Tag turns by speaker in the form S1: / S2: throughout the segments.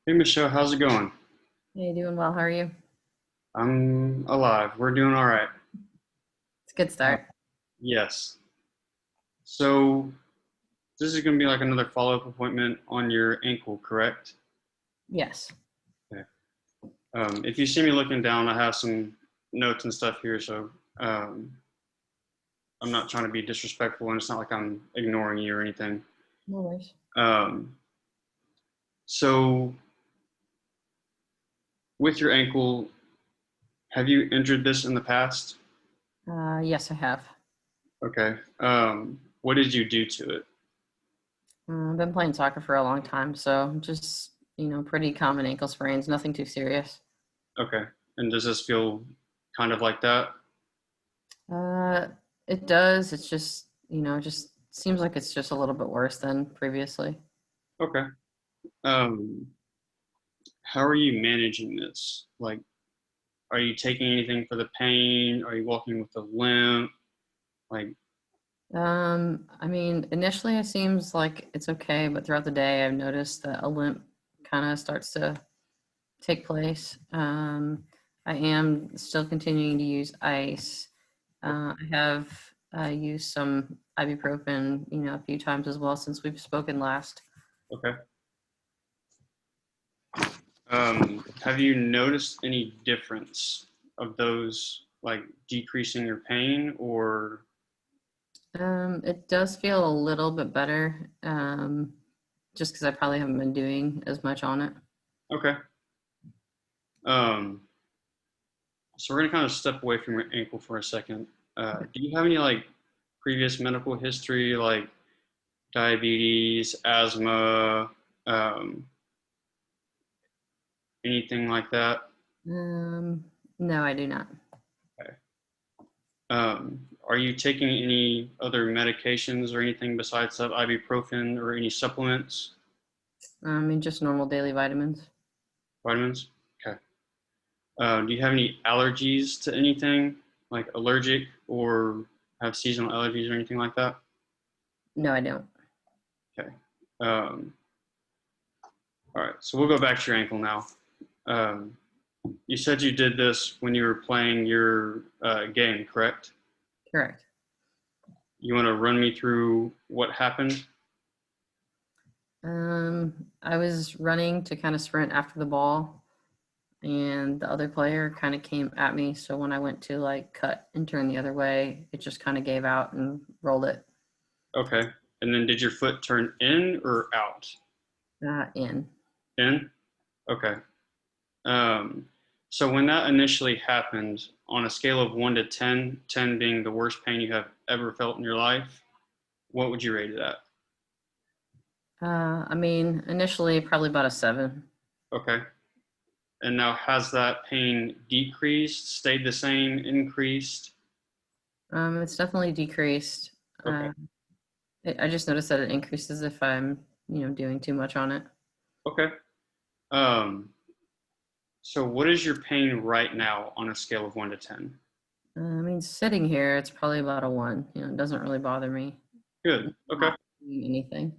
S1: Hey Michelle, how's it going?
S2: Hey, doing well. How are you?
S1: I'm alive. We're doing all right.
S2: It's a good
S1: Uh,
S2: start.
S1: yes. So this is going to be like another follow-up appointment on your ankle, correct?
S2: Yes.
S1: Okay. If you see me looking down, I have some notes and stuff here, so um, I'm not trying to be disrespectful, and it's not like I'm ignoring you or anything.
S2: No worries.
S1: Um, so with your ankle, have you injured this in the past?
S2: Yes, I have.
S1: Okay. What did you do to it?
S2: I've been playing soccer for a long time, so just, pretty common ankle sprains, nothing too serious.
S1: Okay. And does this feel kind of like that?
S2: Uh, it does. It's just, it just seems like it's just a little bit worse than previously.
S1: Okay. Um, how are you managing this? Like, are you taking anything for the pain? Are you walking with a limp? Like,
S2: I mean, initially it seems like it's okay, but throughout the day I've noticed that a limp kind of starts to take place. I am still continuing to use ice. I have used some ibuprofen, a few times as well since we've spoken last.
S1: okay. Have you noticed any difference of those, like decreasing your pain or,
S2: It does feel a little bit better, just because I probably haven't been doing as much on it.
S1: okay. Um, so we're gonna kind of step away from your ankle for a second. Do you have any like previous medical history, like diabetes, asthma, um, anything like that?
S2: Um, no, I do not.
S1: Okay. Are you taking any other medications or anything besides that ibuprofen or any supplements,
S2: I mean, just normal daily vitamins.
S1: vitamins? Okay. Do you have any allergies to anything, like allergic or have seasonal allergies or anything like that?
S2: No, I don't.
S1: Okay. Um, all right. So we'll go back to your ankle now. Um, you said you did this when you were playing your game, correct?
S2: Correct.
S1: You want to run me through what happened?
S2: I was running to kind of sprint after the ball, and the other player kind of came at me. So when I went to like cut and turn the other way, it just kind of gave out and rolled it
S1: Okay. And then did your foot turn in or out?
S2: in.
S1: In? Okay. Um, so when that initially happened, on a scale of 1 to 10, 10 being the worst pain you have ever felt in your life, what would you rate it at?
S2: I mean, initially probably about a 7.
S1: Okay. And now has that pain decreased, stayed the same, increased?
S2: It's definitely decreased.
S1: Okay.
S2: Uh, I just noticed that it increases if I'm, doing too much on it.
S1: Okay. Um, so what is your pain right now on a scale of 1 to 10?
S2: I mean, sitting here, it's probably about a 1. It doesn't really bother me.
S1: Good. Okay.
S2: Not doing anything.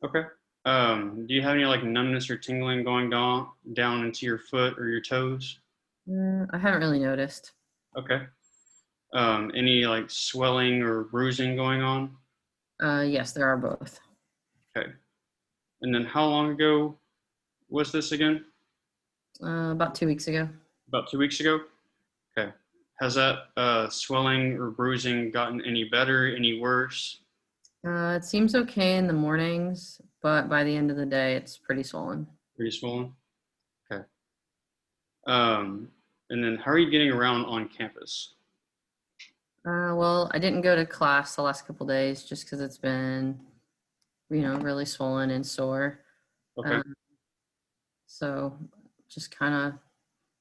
S1: Okay. Do you have any like numbness or tingling going down into your foot or your toes?
S2: I haven't really noticed.
S1: Okay. Any like swelling or bruising going on?
S2: Yes, there are both.
S1: Okay. And then how long ago was this again?
S2: About 2 weeks ago.
S1: About 2 weeks ago? Okay. Has that swelling or bruising gotten any better, any worse?
S2: It seems okay in the mornings, but by the end of the day, it's pretty swollen.
S1: Pretty swollen? Okay. Um, and then how are you getting around on campus?
S2: Well, I didn't go to class the last couple days just because it's been, really swollen and sore.
S1: Okay.
S2: Um, so just kind of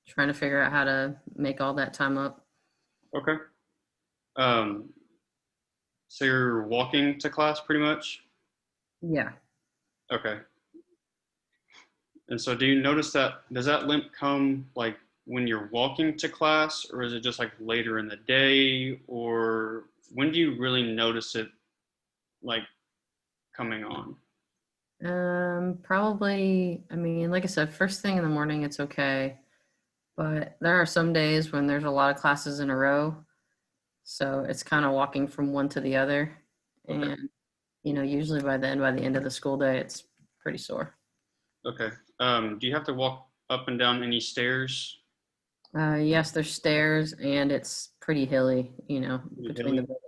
S2: trying to figure out how to make all that time up.
S1: Okay. Um, so you're walking to class pretty much?
S2: Yeah.
S1: Okay. And so do you notice that, does that limp come like when you're walking to class, or is it just like later in the day, or when do you really notice it like coming on?
S2: Probably, I mean, like I said, first thing in the morning, it's okay. But there are some days when there's a lot of classes in a row. So it's kind of walking from one to the other.
S1: Okay.
S2: And, usually by the end of the school day, it's pretty sore.
S1: Okay. Do you have to walk up and down any stairs?
S2: Yes, there's stairs and it's pretty hilly,
S1: Pretty
S2: between the
S1: hilly?
S2: buildings.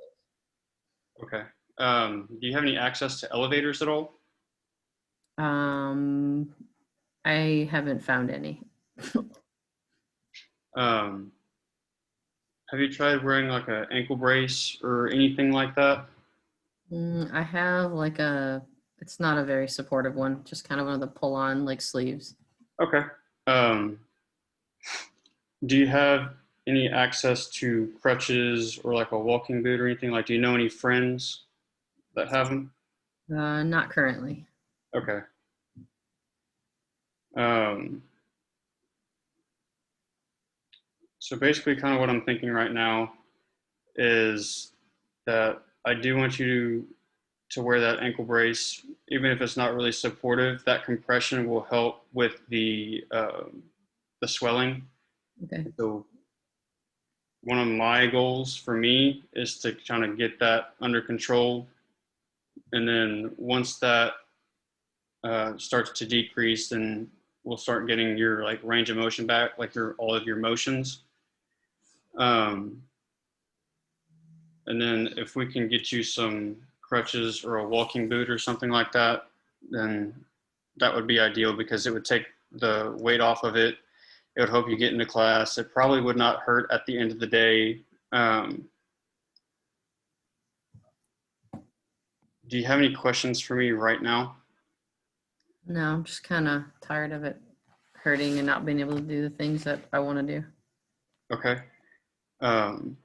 S1: Okay. Do you have any access to elevators at all?
S2: Um, I haven't found any.
S1: Um, have you tried wearing like an ankle brace or anything like that?
S2: I have it's not a very supportive one, just kind of one of the pull on like sleeves.
S1: Okay. Um, do you have any access to crutches or like a walking boot or anything? Like, do you know any friends that have them?
S2: Not currently.
S1: Okay. Um, so basically, kind of what I'm thinking right now is that I do want you to wear that ankle brace, even if it's not really supportive. That compression will help with the swelling.
S2: Okay.
S1: So one of my goals for me is to kind of get that under control, and then once that starts to decrease, then we'll start getting your like range of motion back, like your all of your motions. Um, and then if we can get you some crutches or a walking boot or something like that, then that would be ideal because it would take the weight off of it. It would help you get into class. It probably would not hurt at the end of the day. Um, do you have any questions for me right now?
S2: No, I'm just kind of tired of it hurting and not being able to do the things that I want to do.
S1: Okay. Um,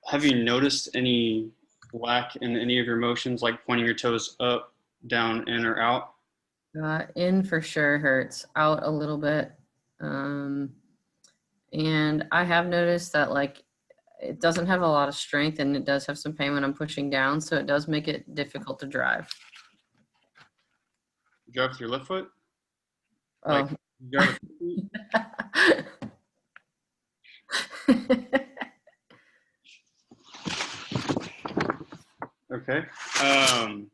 S1: have you noticed any lack in any of your motions, like pointing your toes up, down, in, or out?
S2: In for sure hurts, out a little bit. Um, and I have noticed that it doesn't have a lot of strength and it does have some pain when I'm pushing down. So it does make it difficult to drive.
S1: You drive with your left foot? Like
S2: Oh.
S1: you drive with your feet? Okay. Um,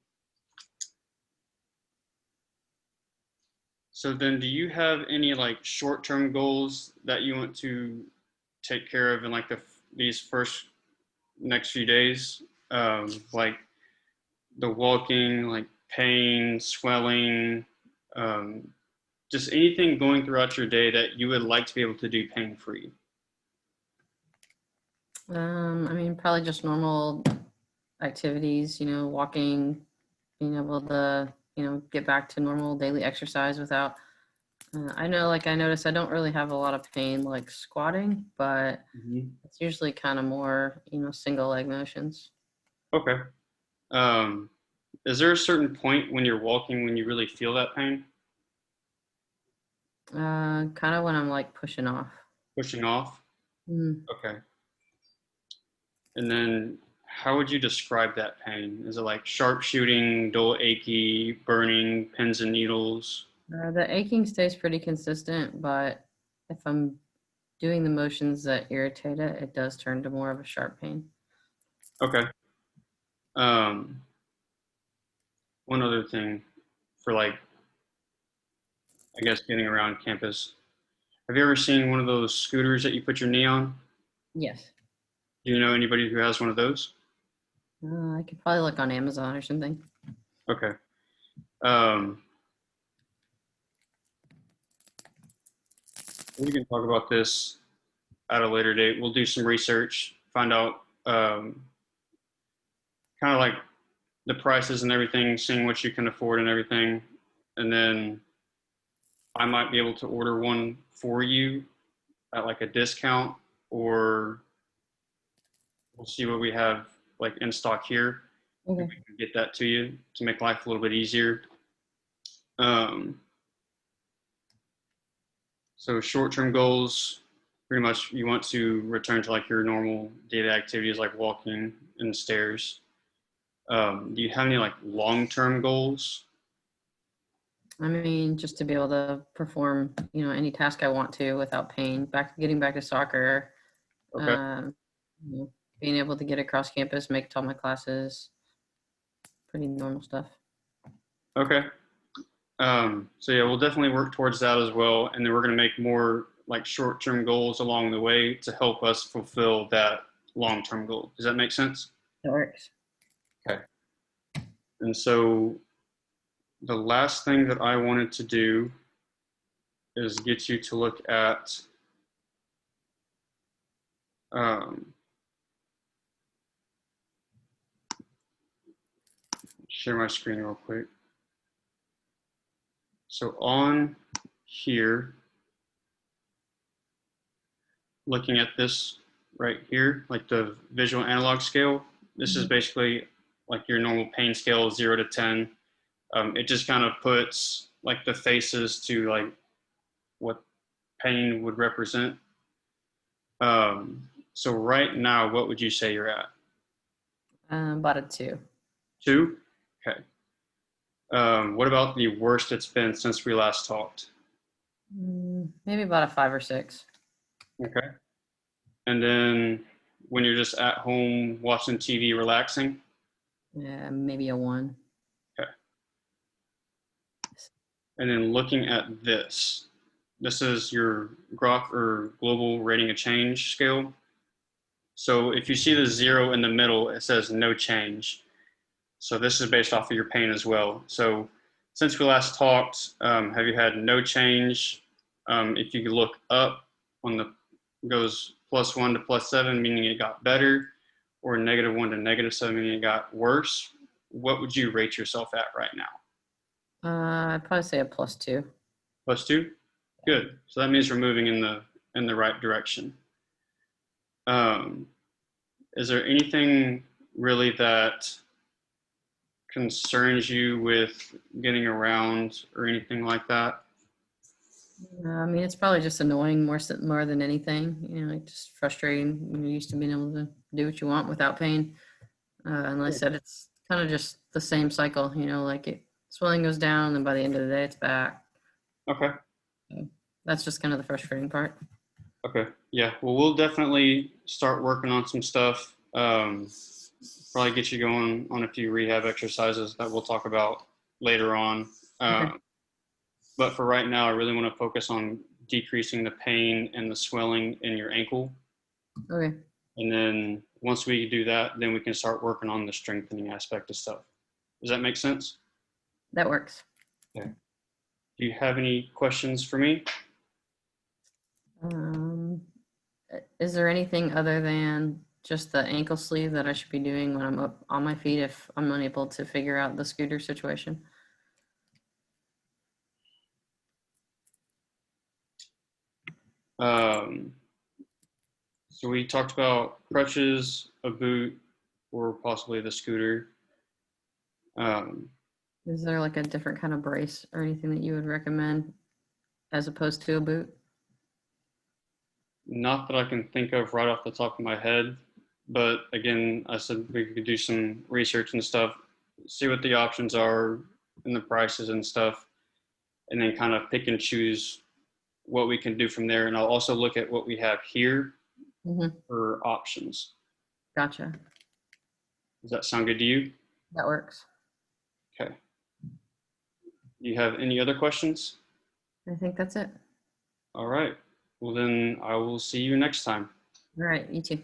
S1: so then do you have any like short-term goals that you want to take care of in like these first next few days? Like the walking, like pain, swelling, um, just anything going throughout your day that you would like to be able to do pain free.
S2: I mean, probably just normal activities, walking, being able to, get back to normal daily exercise without, I know, I notice I don't really have a lot of pain like squatting, but
S1: Mm-hmm.
S2: it's usually kind of more, single leg motions.
S1: Okay. Um, is there a certain point when you're walking when you really feel that pain?
S2: Kind of when I'm like pushing off.
S1: Pushing off?
S2: Mm.
S1: Okay. And then how would you describe that pain? Is it like sharp shooting, dull, achy, burning, pins and needles?
S2: The aching stays pretty consistent, but if I'm doing the motions that irritate it, it does turn to more of a sharp pain.
S1: Okay. Um, one other thing for like, I guess getting around campus. Have you ever seen one of those scooters that you put your knee on?
S2: Yes.
S1: Do you know anybody who has one of those?
S2: I could probably look on Amazon or something.
S1: Okay. Um, we can talk about this at a later date. We'll do some research, find out kind of like the prices and everything, seeing what you can afford and everything. And then I might be able to order one for you at like a discount, or we'll see what we have like in stock here. If
S2: Okay.
S1: we can get that to you to make life a little bit easier. Um, so short-term goals, pretty much you want to return to like your normal daily activities like walking and stairs. Do you have any like long-term goals?
S2: I mean, just to be able to perform, any task I want to without pain. Getting back to soccer,
S1: Okay.
S2: um, being able to get across campus, make it to all my classes, pretty normal stuff.
S1: Okay. So yeah, we'll definitely work towards that as well. And then we're going to make more like short-term goals along the way to help us fulfill that long-term goal. Does that make sense?
S2: That works.
S1: Okay. And so the last thing that I wanted to do is get you to look at um, share my screen real quick. So on here, looking at this right here, like the visual analog scale, this is basically like your normal pain scale, 0 to 10. It just kind of puts like the faces to like what pain would represent. So right now, what would you say you're at?
S2: About a 2.
S1: 2? Okay. What about the worst it's been since we last talked?
S2: Maybe about a 5 or 6.
S1: Okay. And then when you're just at home watching TV, relaxing?
S2: Yeah, maybe a 1.
S1: Okay. And then looking at this, this is your Grok or global rating of change scale. So if you see the 0 in the middle, it says no change. So this is based off of your pain as well. So since we last talked, have you had no change? If you look up on the goes +1 to +7, meaning it got better, or -1 to -7, meaning it got worse, what would you rate yourself at right now?
S2: I'd probably say a +2.
S1: +2? Good. So that means we're moving in the right direction. Um, is there anything really that concerns you with getting around or anything like that?
S2: I mean, it's probably just annoying more than anything. Like just frustrating. You're used to being able to do what you want without pain. And like I said, it's kind of just the same cycle. Like swelling goes down, and then by the end of the day, it's back.
S1: Okay.
S2: So that's just kind of the frustrating part.
S1: Okay. Yeah. Well, we'll definitely start working on some stuff. Probably get you going on a few rehab exercises that we'll talk about later on.
S2: Okay.
S1: But for right now, I really want to focus on decreasing the pain and the swelling in your ankle.
S2: Okay.
S1: And then once we do that, then we can start working on the strengthening aspect of stuff. Does that make sense?
S2: That works.
S1: Okay. Do you have any questions for me?
S2: Um, is there anything other than just the ankle sleeve that I should be doing when I'm up on my feet if I'm unable to figure out the scooter situation?
S1: Um, so we talked about crutches, a boot, or possibly the scooter.
S2: Is there like a different kind of brace or anything that you would recommend as opposed to a boot?
S1: Not that I can think of right off the top of my head, but again, I said we could do some research and stuff, see what the options are and the prices and stuff, and then kind of pick and choose what we can do from there. And I'll also look at what we have here
S2: Mm-hmm.
S1: for options.
S2: Gotcha.
S1: Does that sound good to you?
S2: That works.
S1: Okay. Do you have any other questions?
S2: I think that's it.
S1: All right. Well, then I will see you next time.
S2: All right. You too.